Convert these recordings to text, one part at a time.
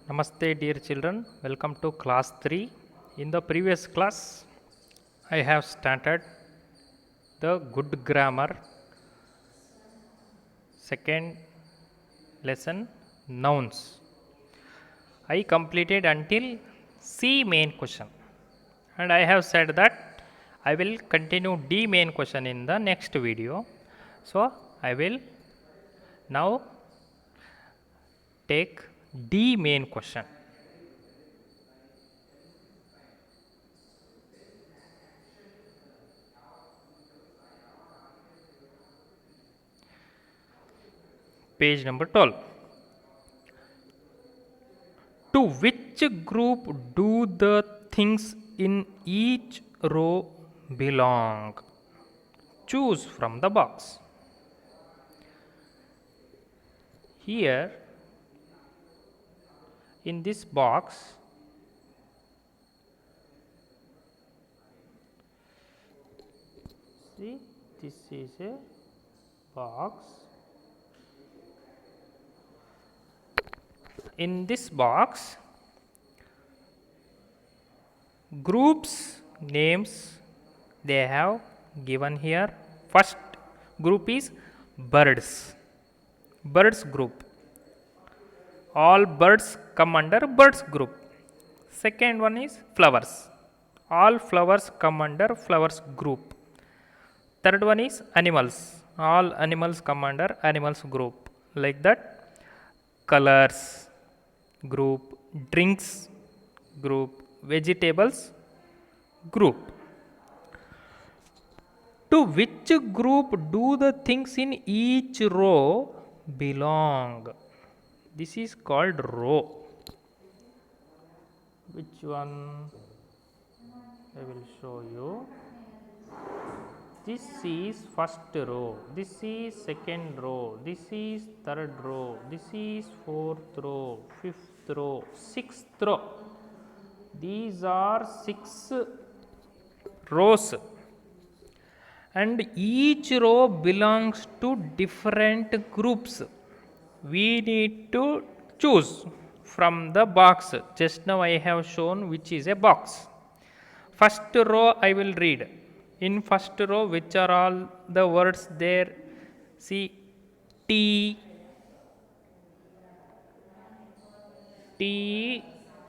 Namaste dear children, welcome to class 3. In the previous class, I have started the good grammar second lesson nouns. I completed until C main question and I have said that I will continue D main question in the next video. So, I will now take D main question. Page number 12. To which group do the things in each row belong? Choose from the box. Here in this box, see, this is a box. In this box, groups names they have given here. First group is birds. Birds group. All birds come under birds group. Second one is flowers. All flowers come under flowers group. Third one is animals. All animals come under animals group. Like that, colors group, drinks group, vegetables group. To which group do the things in each row belong? This is called row. Which one? I will show you. This is first row, this is second row, this is third row, this is fourth row, fifth row, sixth row. These are 6 rows and each row belongs to different groups. We need to choose from the box. Just now I have shown which is a box. First row I will read. In first row, which are all the words there? See, tea,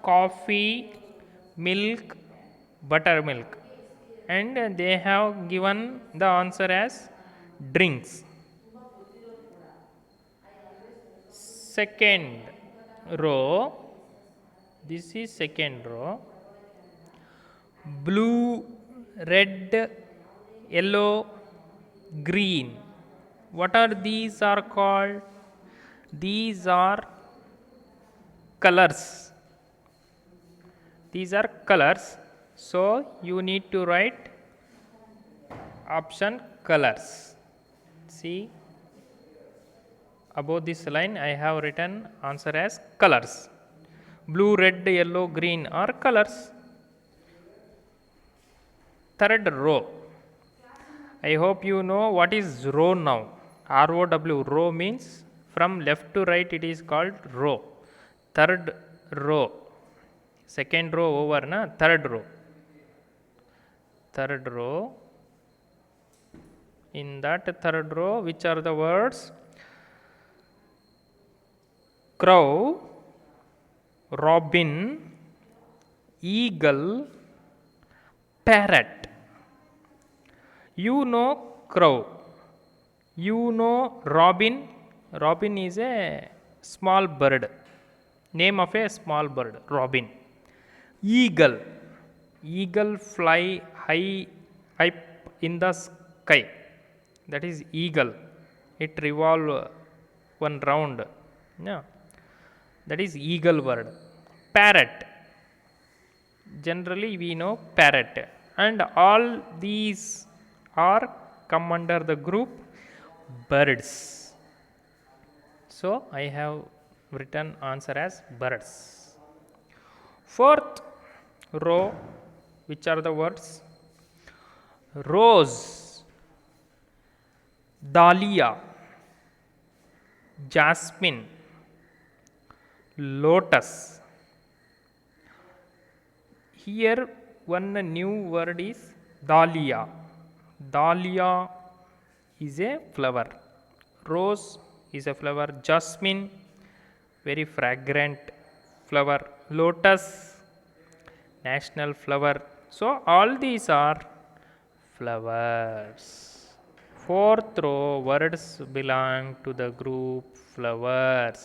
coffee, milk, buttermilk, and they have given the answer as drinks. Second row, this is second row. Blue, red, yellow, green. What are these are called? These are colors. These are colors. So you need to write option colors. See, above this line I have written answer as colors. Blue, red, yellow, green are colors. Third row. I hope you know what is row now. ROW. Row means from left to right it is called row. Third row. Second row over, na? Third row. Third row. In that third row, which are the words? Crow, robin, eagle, parrot. You know crow. You know robin. Robin is a small bird. Name of a small bird, robin. Eagle. Eagle fly high up in the sky. That is eagle. It revolve one round. Yeah. That is eagle bird. Parrot. Generally we know parrot. And all these are come under the group birds. So I have written answer as birds. Fourth row, which are the words? Rose, dahlia, jasmine, lotus, Here one new word is dahlia. Dahlia is a flower. Rose is a flower. Jasmine, very fragrant flower. Lotus, national flower. So all these are flowers. Fourth row, words belong to the group flowers.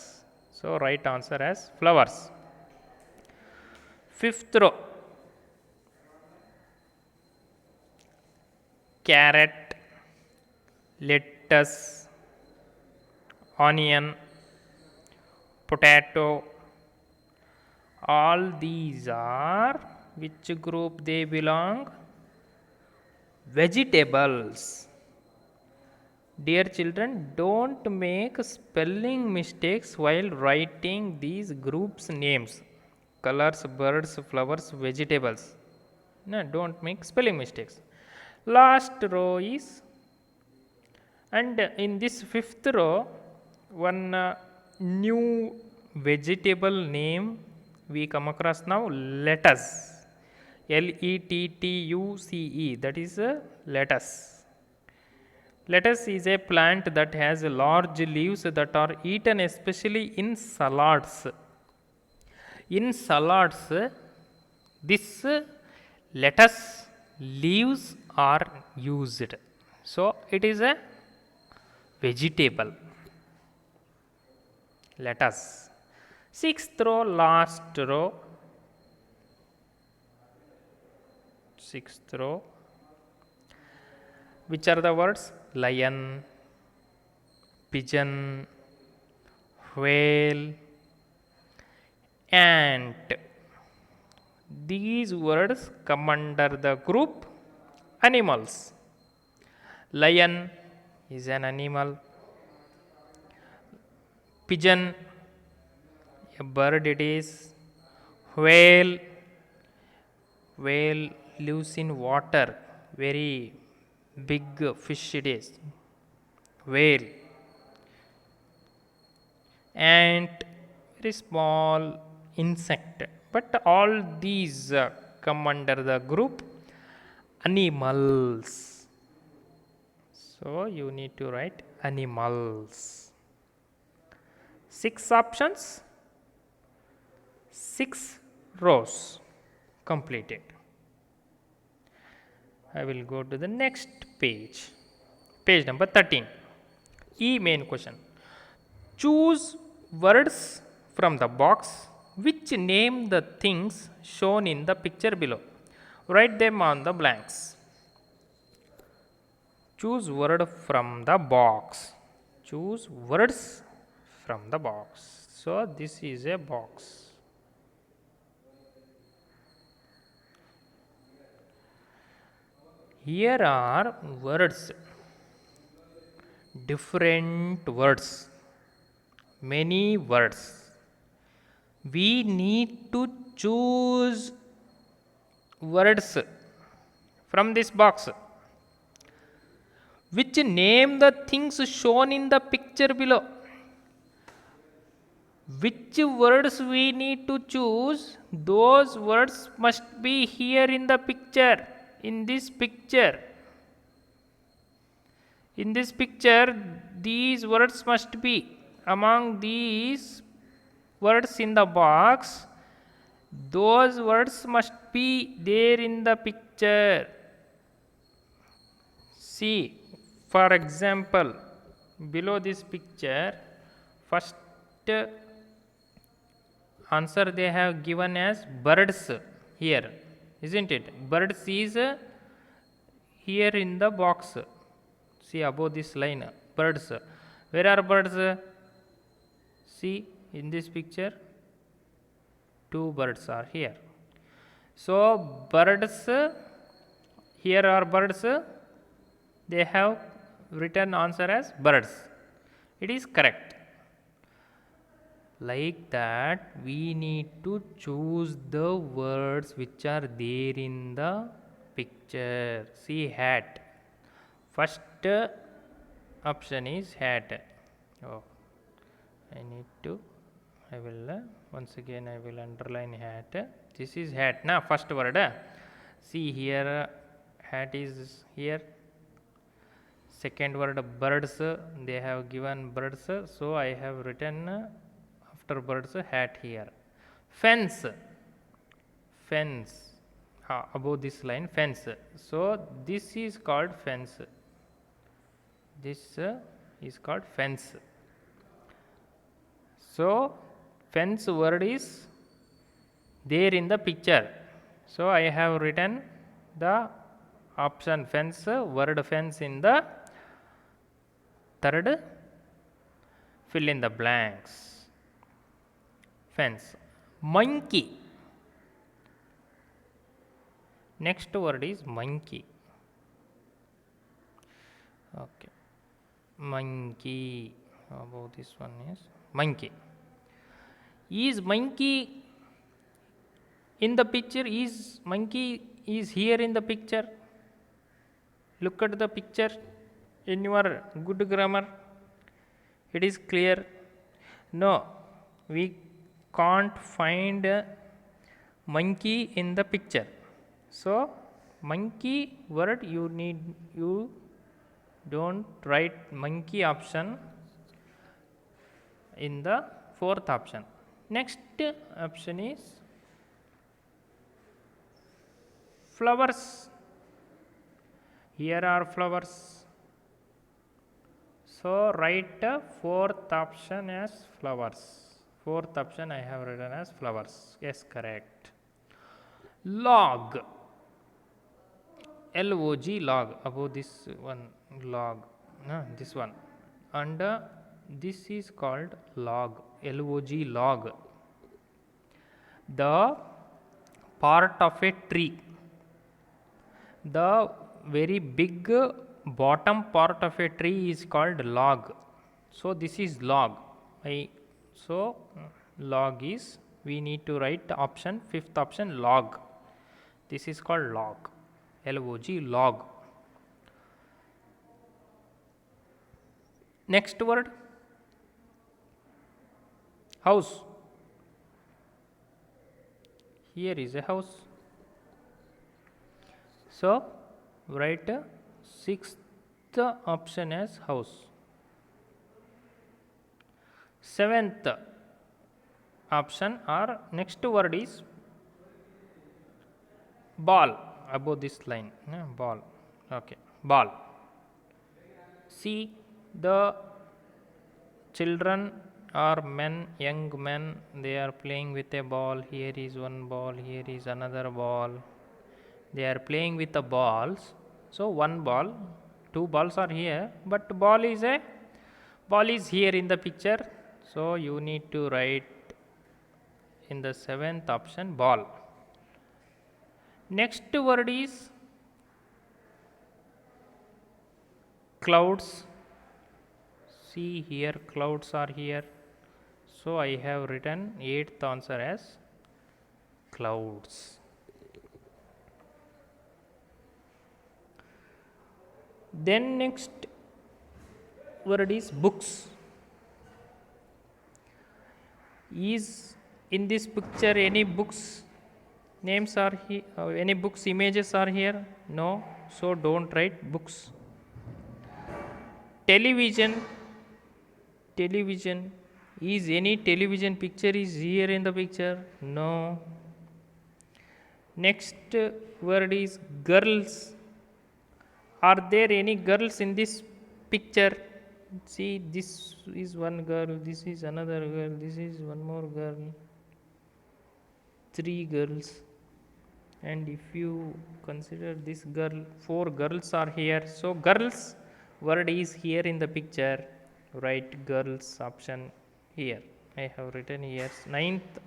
So right answer as flowers. Fifth row, carrot, lettuce, onion, potato. All these are which group they belong? Vegetables. Dear children, don't make spelling mistakes while writing these groups names. Colors, birds, flowers, vegetables. No, don't make spelling mistakes. Last row is, and in this fifth row, one new vegetable name we come across now, lettuce. Lettuce. That is lettuce. Lettuce is a plant that has large leaves that are eaten especially in salads. In salads, this lettuce leaves are used. So it is a vegetable. Lettuce. Sixth row, last row. Sixth row. Which are the words? Lion, pigeon, whale, ant. These words come under the group animals. Lion is an animal. Pigeon, a bird it is. Whale, whale lives in water, very big fish it is. Whale. Ant, very small insect. But all these come under the group animals. So you need to write animals. 6 options, 6 rows completed. I will go to the next page. Page number 13. E main question. Choose words from the box which name the things shown in the picture below. Write them on the blanks. Choose word from the box. Choose words from the box. So this is a box. Here are words, different words, many words. We need to choose words from this box which name the things shown in the picture below. Which words we need to choose? Those words must be here in the picture. In this picture, these words must be among these words in the box. Those words must be there in the picture. See, for example, below this picture, first answer they have given as birds here, isn't it? Birds is here in the box. See above this line, birds. Where are birds? See in this picture, 2 birds are here. So birds, here are birds. They have written answer as birds. It is correct. Like that, we need to choose the words which are there in the picture. See hat. First option is hat. Oh, I will once again I will underline hat. This is hat na first word. See here, hat is here. Second word birds, they have given birds, so I have written after birds hat here. Fence, fence, above this line fence, so this is called fence. This is called fence. So fence word is there in the picture, so I have written the option fence, word fence in the third fill in the blanks. Fence. Monkey. Next word is monkey. Okay. Monkey. How about this one is monkey. Is monkey in the picture? Is monkey is here in the picture? Look at the picture in your good grammar. It is clear. No, we can't find monkey in the picture. So monkey word you don't write monkey option in the fourth option. Next option is flowers. Here are flowers. So write fourth option as flowers. Fourth option I have written as flowers. Yes, correct. Log. Log, log. Above this one, log. This one. And this is called log. Log, log. The part of a tree. The very big bottom part of a tree is called log. So this is log. So log is, we need to write option, fifth option, log. This is called log. Log, log. Next word, house. Here is a house. So write sixth option as house. Seventh option or next word is ball. Above this line, ball. Okay, ball. See the children or men, young men, they are playing with a ball. Here is one ball, here is another ball. They are playing with the balls. So one ball, two balls are here, but ball is here in the picture. So you need to write in the seventh option ball. Next word is clouds. See here, clouds are here. So I have written eighth answer as clouds. Then next word is books. Is in this picture any books names are here? Any books images are here? No. So don't write books. Television. Television. Is any television picture is here in the picture? No. Next word is girls. Are there any girls in this picture? See, this is one girl, this is another girl, this is one more girl. Three girls. And if you consider this girl, four girls are here. So girls word is here in the picture. Write girls option here. I have written here. Ninth,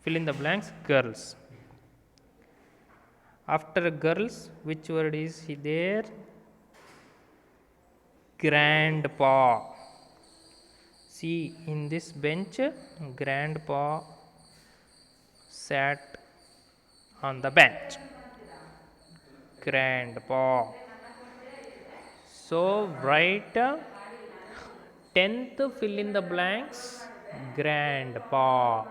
fill in the blanks, girls. After girls, which word is there? Grandpa. See, in this bench, grandpa sat on the bench. Grandpa. So write 10th fill in the blanks, grandpa.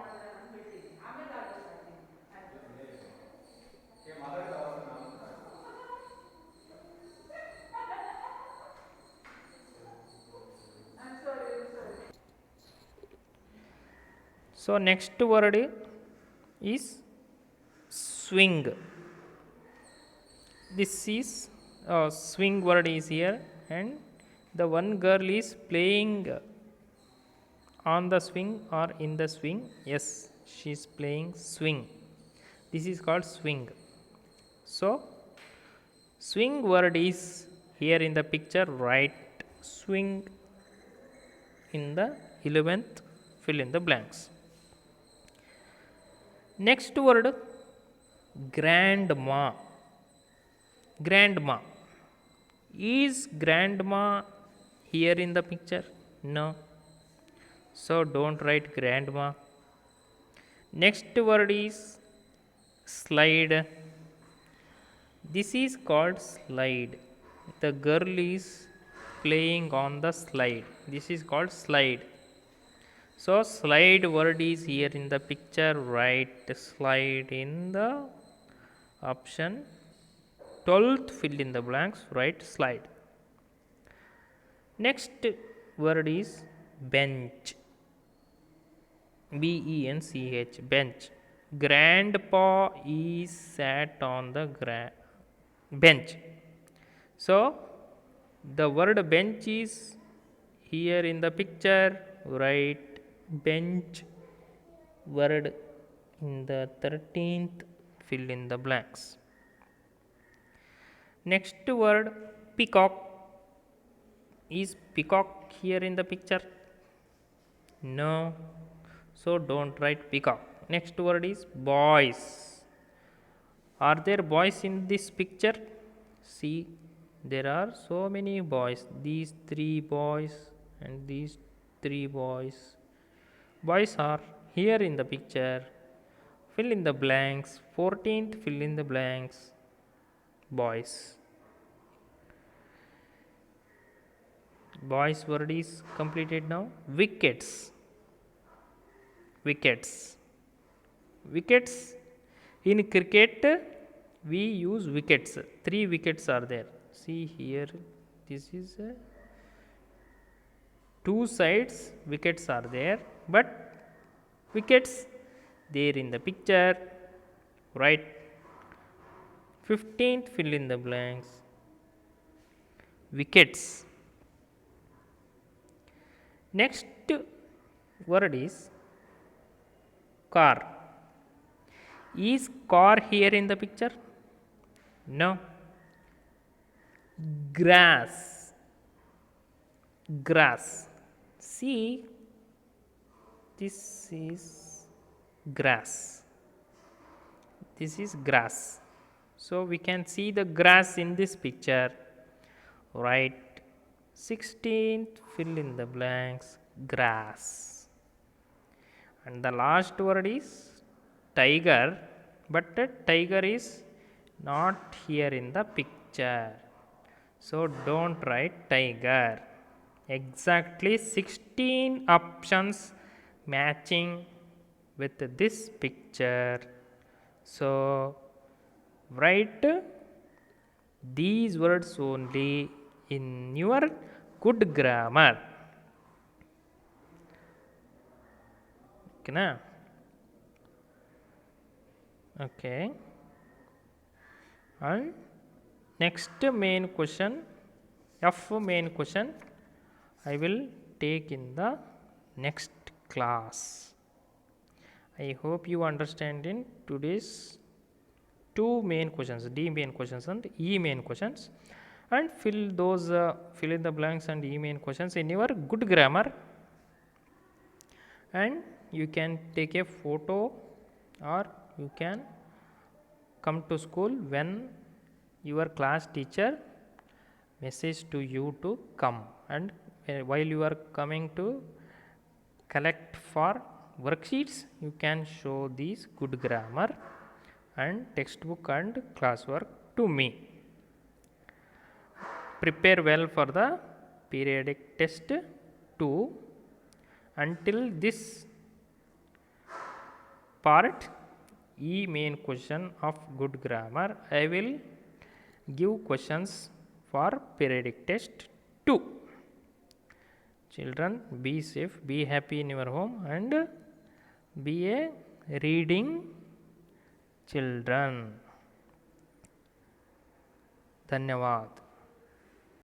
So next word is swing. This is swing word is here, and the one girl is playing on the swing or in the swing. Yes, she is playing swing. This is called swing. So swing word is here in the picture. Write swing in the 11th, fill in the blanks. Next word, grandma. Grandma. Is grandma here in the picture? No. So don't write grandma. Next word is slide. This is called slide. The girl is playing on the slide. This is called slide. So slide word is here in the picture. Write slide in the option 12th, fill in the blanks, write slide. Next word is bench. BENCH, bench. Grandpa is sat on the bench. So the word bench is here in the picture. Write bench word in the 13th, fill in the blanks. Next word, peacock. Is peacock here in the picture? No. So don't write peacock. Next word is boys. Are there boys in this picture? See, there are so many boys. These 3 boys and these 3 boys. Boys are here in the picture. Fill in the blanks. 14th, fill in the blanks. Boys. Boys word is completed now. Wickets. Wickets. Wickets. In cricket, we use wickets. 3 wickets are there. See here, this is 2 sides wickets are there, but wickets there in the picture. Write 15th, fill in the blanks. Wickets. Next word is car. Is car here in the picture? No. Grass. Grass. See, this is grass. This is grass. So we can see the grass in this picture. Write 16th, fill in the blanks, grass. And the last word is tiger, but the tiger is not here in the picture. So don't write tiger. Exactly 16 options matching with this picture. So write these words only in your good grammar. Okay, okay. And next main question, F main question, I will take in the next class. I hope you understand in today's 2 main questions, D main questions and E main questions, and fill those fill in the blanks and E main questions in your good grammar. And you can take a photo, or you can come to school when your class teacher message to you to come, and while you are coming to collect for worksheets, you can show these good grammar and textbook and classwork to me. Prepare well for the periodic test 2. Until this part, E main question of good grammar, I will give questions for periodic test 2. Children, be safe, be happy in your home, and Be a reading children. धन्यवाद.